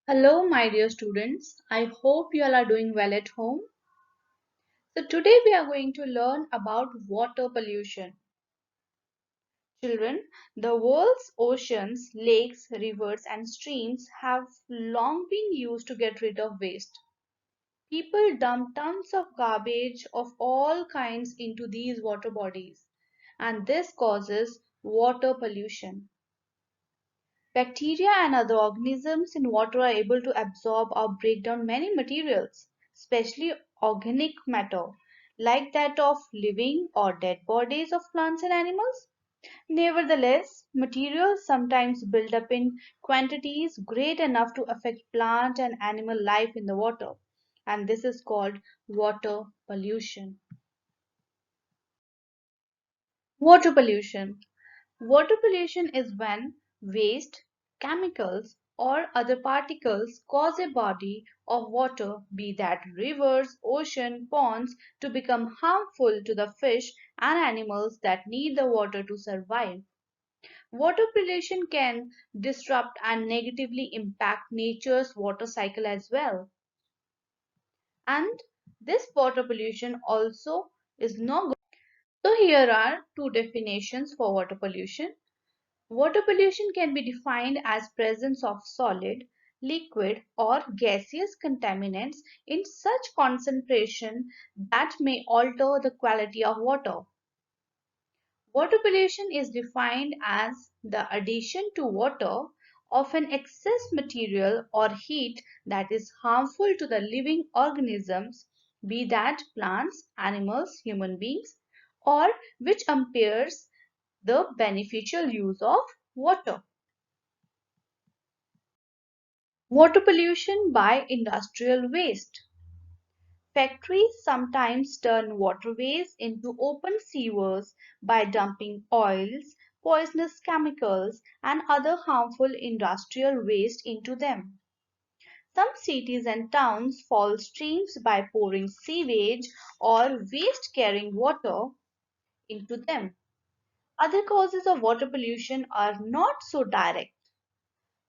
Hello, my dear students. I hope you all are doing well at home. So, today we are going to learn about water pollution. Children, the world's oceans, lakes, rivers, and streams have long been used to get rid of waste. People dump tons of garbage of all kinds into these water bodies, and this causes water pollution. Bacteria and other organisms in water are able to absorb or break down many materials, especially organic matter, like that of living or dead bodies of plants and animals. Nevertheless, materials sometimes build up in quantities great enough to affect plant and animal life in the water, and this is called water pollution. Water pollution. Water pollution is when waste, chemicals, or other particles cause a body of water, be that rivers, ocean, ponds, to become harmful to the fish and animals that need the water to survive. Water pollution can disrupt and negatively impact nature's water cycle as well. And this water pollution also is not good. So here are two definitions for water pollution. Water pollution can be defined as presence of solid, liquid or gaseous contaminants in such concentration that may alter the quality of water. Water pollution is defined as the addition to water of an excess material or heat that is harmful to the living organisms, be that plants, animals, human beings, or which impairs the beneficial use of water. Water pollution by industrial waste. Factories sometimes turn waterways into open sewers by dumping oils, poisonous chemicals, and other harmful industrial waste into them. Some cities and towns follow streams by pouring sewage or waste carrying water into them. Other causes of water pollution are not so direct.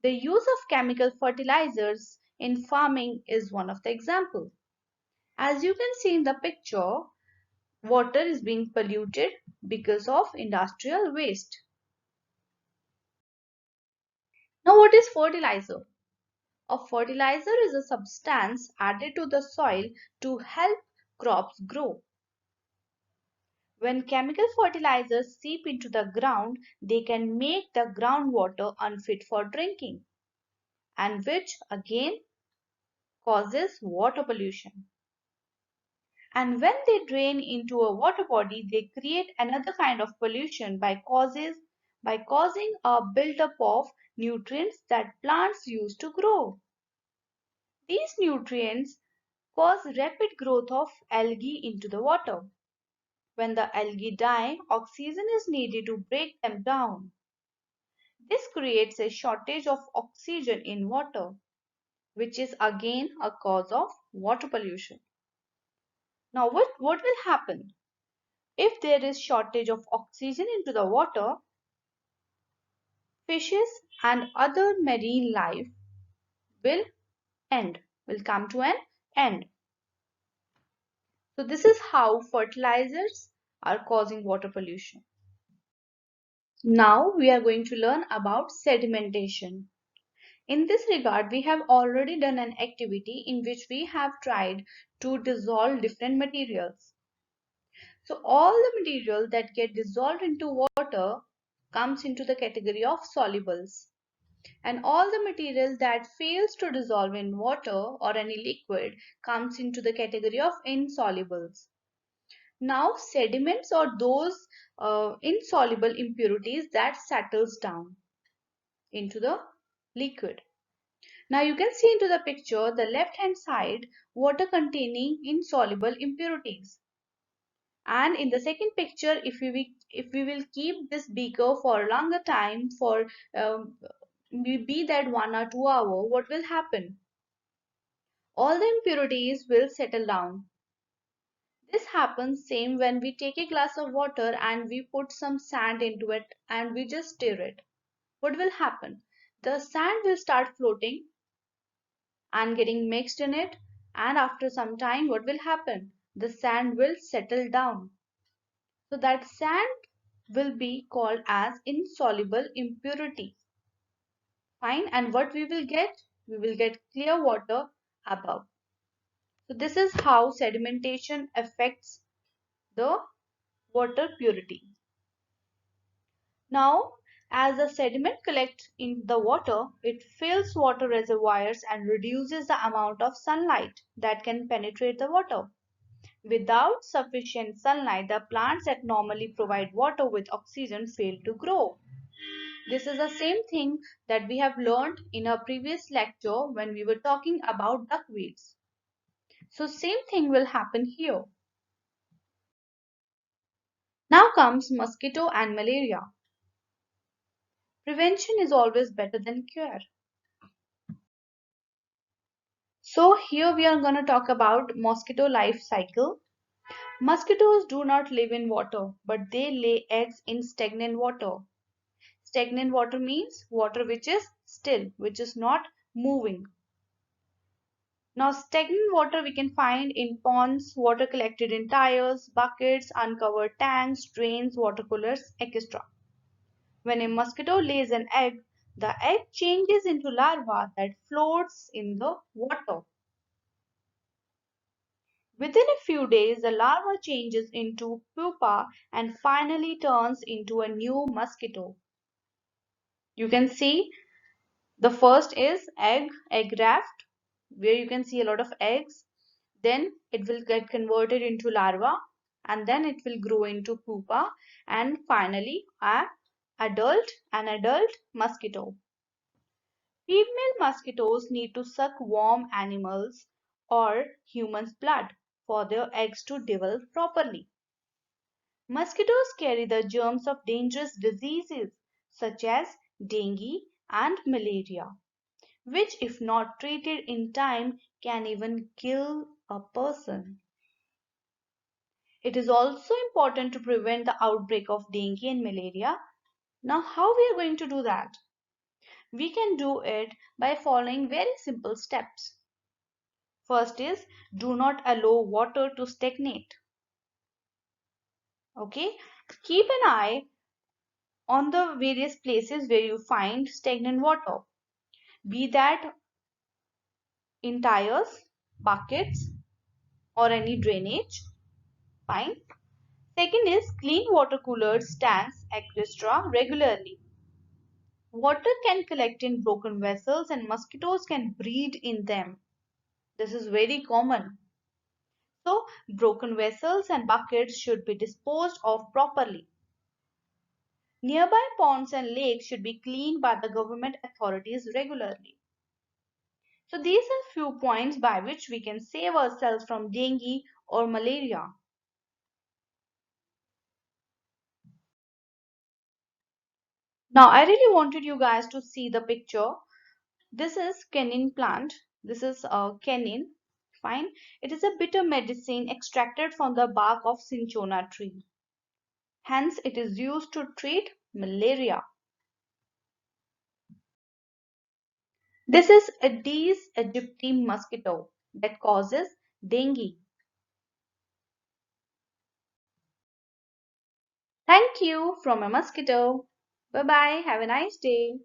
The use of chemical fertilizers in farming is one of the examples. As you can see in the picture, water is being polluted because of industrial waste. Now, what is fertilizer? A fertilizer is a substance added to the soil to help crops grow. When chemical fertilizers seep into the ground, they can make the groundwater unfit for drinking, and which again causes water pollution. And when they drain into a water body, they create another kind of pollution by causing a buildup of nutrients that plants use to grow. These nutrients cause rapid growth of algae into the water. When the algae die, oxygen is needed to break them down. This creates a shortage of oxygen in water, which is again a cause of water pollution. Now, what will happen? If there is shortage of oxygen into the water, fishes and other marine life will will come to an end. So this is how fertilizers are causing water pollution. Now we are going to learn about sedimentation. In this regard, we have already done an activity in which we have tried to dissolve different materials. So all the material that get dissolved into water comes into the category of solubles. And all the material that fails to dissolve in water or any liquid comes into the category of insolubles. Now sediments are those insoluble impurities that settles down into the liquid. Now you can see into the picture the left hand side water containing insoluble impurities. And in the second picture, if we will keep this beaker for a longer time, for be that 1 or 2 hours, what will happen? All the impurities will settle down. This happens same when we take a glass of water and we put some sand into it and we just stir it. What will happen? The sand will start floating and getting mixed in it. And after some time, what will happen? The sand will settle down. So that sand will be called as insoluble impurity. Fine. And what we will get? We will get clear water above. So this is how sedimentation affects the water purity. Now, as the sediment collects in the water, it fills water reservoirs and reduces the amount of sunlight that can penetrate the water. Without sufficient sunlight, the plants that normally provide water with oxygen fail to grow. This is the same thing that we have learned in our previous lecture when we were talking about duckweeds. So same thing will happen here. Now comes mosquito and malaria. Prevention is always better than cure. So here we are going to talk about mosquito life cycle. Mosquitoes do not live in water, but they lay eggs in stagnant water. Stagnant water means water which is still, which is not moving. Now, stagnant water we can find in ponds, water collected in tires, buckets, uncovered tanks, drains, water coolers, etc. When a mosquito lays an egg, the egg changes into larva that floats in the water. Within a few days, the larva changes into pupa and finally turns into a new mosquito. You can see the first is egg raft, where you can see a lot of eggs. Then it will get converted into larva and then it will grow into pupa and finally an adult mosquito. Female mosquitoes need to suck warm animals or humans' blood for their eggs to develop properly. Mosquitoes carry the germs of dangerous diseases such as dengue and malaria, which, if not treated in time, can even kill a person. It is also important to prevent the outbreak of dengue and malaria. Now, how we are going to do that? We can do it by following very simple steps. First is do not allow water to stagnate. Okay, keep an eye on the various places where you find stagnant water, be that in tires, buckets, or any drainage. Fine. Second is clean water coolers, tanks, etc. regularly. Water can collect in broken vessels and mosquitoes can breed in them. This is very common. So, broken vessels and buckets should be disposed of properly. Nearby ponds and lakes should be cleaned by the government authorities regularly. So, these are few points by which we can save ourselves from dengue or malaria. Now, I really wanted you guys to see the picture. This is quinine plant. This is quinine. Fine. It is a bitter medicine extracted from the bark of cinchona tree. Hence, it is used to treat malaria. This is Aedes aegypti mosquito that causes dengue. Thank you from a mosquito. Bye bye. Have a nice day.